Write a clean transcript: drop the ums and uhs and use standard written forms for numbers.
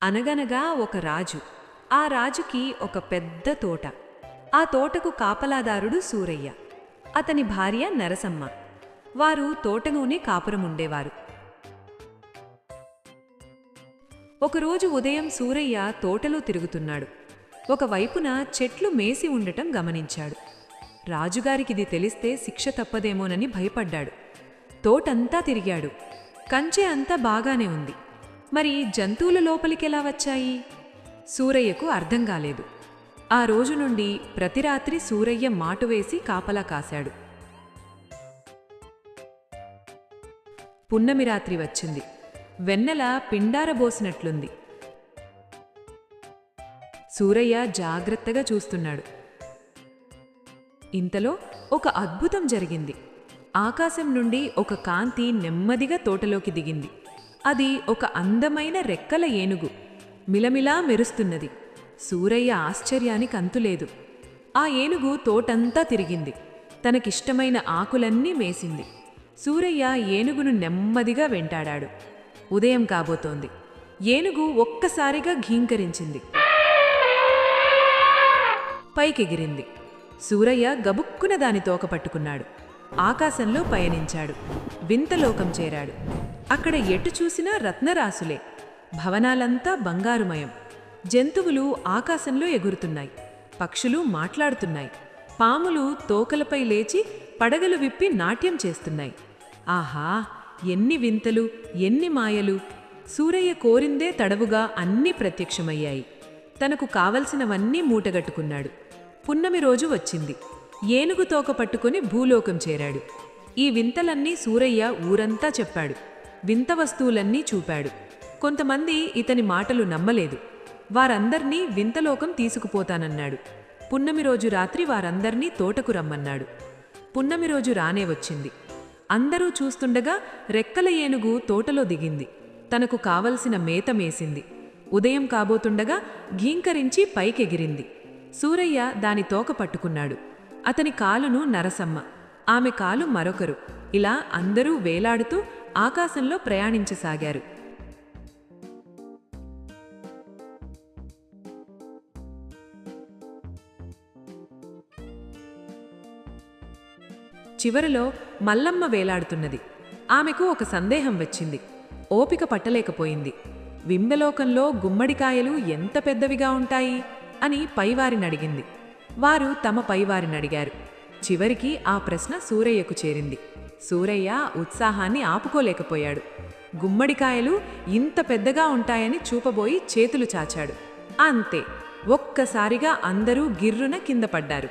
అనగనగా ఒక రాజు. ఆ రాజుకి ఒక పెద్ద తోట. ఆ తోటకు కాపలాదారుడు సూరయ్య. అతని భార్య నరసమ్మ. వారు తోటలోనే కాపురముండేవారు. ఒకరోజు ఉదయం సూరయ్య తోటలో తిరుగుతున్నాడు. ఒకవైపున చెట్లు మేసి ఉండటం గమనించాడు. రాజుగారికిది తెలిస్తే శిక్ష తప్పదేమోనని భయపడ్డాడు. తోటంతా తిరిగాడు. కంచె అంతా బాగానే ఉంది. మరి జంతువుల లోపలికెలా వచ్చాయి? సూరయ్యకు అర్థం కాలేదు. ఆ రోజు నుండి ప్రతి రాత్రి సూరయ్య మాటువేసి కాపలా కాశాడు. పున్నమి రాత్రి వచ్చింది. వెన్నెల పిండారబోసినట్లుంది. సూరయ్య జాగ్రత్తగా చూస్తున్నాడు. ఇంతలో ఒక అద్భుతం జరిగింది. ఆకాశం నుండి ఒక కాంతి నెమ్మదిగా తోటలోకి దిగింది. అది ఒక అందమైన రెక్కల ఏనుగు. మిలమిలా మెరుస్తున్నది. సూరయ్య ఆశ్చర్యానికి అంతులేదు. ఆ ఏనుగు తోటంతా తిరిగింది. తనకిష్టమైన ఆకులన్నీ మేసింది. సూరయ్య ఏనుగును నెమ్మదిగా వెంటాడాడు. ఉదయం కాబోతోంది. ఏనుగు ఒక్కసారిగా ఘీంకరించింది. పైకెగిరింది. సూరయ్య గబుక్కున దాని తోక పట్టుకున్నాడు. ఆకాశంలో పయనించాడు. వింతలోకం చేరాడు. అక్కడ ఎటు చూసినా రత్నరాసులే. భవనాలంతా బంగారుమయం. జంతువులు ఆకాశంలో ఎగురుతున్నాయి. పక్షులు మాట్లాడుతున్నాయి. పాములు తోకలపై లేచి పడగలు విప్పి నాట్యం చేస్తున్నాయి. ఆహా, ఎన్ని వింతలు, ఎన్ని మాయలు! సూరయ్య కోరిందే తడవుగా అన్నీ ప్రత్యక్షమయ్యాయి. తనకు కావలసినవన్నీ మూటగట్టుకున్నాడు. పున్నమి రోజు వచ్చింది. ఏనుగు తోక పట్టుకుని భూలోకం చేరాడు. ఈ వింతలన్నీ సూరయ్య ఊరంతా చెప్పాడు. వింత వస్తువులన్నీ చూపాడు. కొంతమంది ఇతని మాటలు నమ్మలేదు. వారందర్నీ వింతలోకం తీసుకుపోతానన్నాడు. పున్నమి రోజు రాత్రి వారందర్నీ తోటకు రమ్మన్నాడు. పున్నమి రోజు రానే వచ్చింది. అందరూ చూస్తుండగా రెక్కల ఏనుగు తోటలో దిగింది. తనకు కావలసిన మేత మేసింది. ఉదయం కాబోతుండగా ఘీంకరించి పైకెగిరింది. సూరయ్య దాని తోక పట్టుకున్నాడు. అతని కాలును నరసమ్మ, ఆమె కాలు మరొకరు. ఇలా అందరూ వేలాడుతూ ఆకాశంలో ప్రయాణించసాగారు. చివరలో మల్లమ్మ వేలాడుతున్నది. ఆమెకు ఒక సందేహం వచ్చింది. ఓపిక పట్టలేకపోయింది. వింబలోకంలో గుమ్మడికాయలు ఎంత పెద్దవిగా ఉంటాయి అని పైవారినడిగింది. వారు తమ పైవారినడిగారు. చివరికి ఆ ప్రశ్న సూరయ్యకు చేరింది. సూరయ్య ఉత్సాహాన్ని ఆపుకోలేకపోయాడు. గుమ్మడికాయలు ఇంత పెద్దగా ఉంటాయని చూపబోయి చేతులు చాచాడు. అంతే, ఒక్కసారిగా అందరూ గిర్రున కింద పడ్డారు.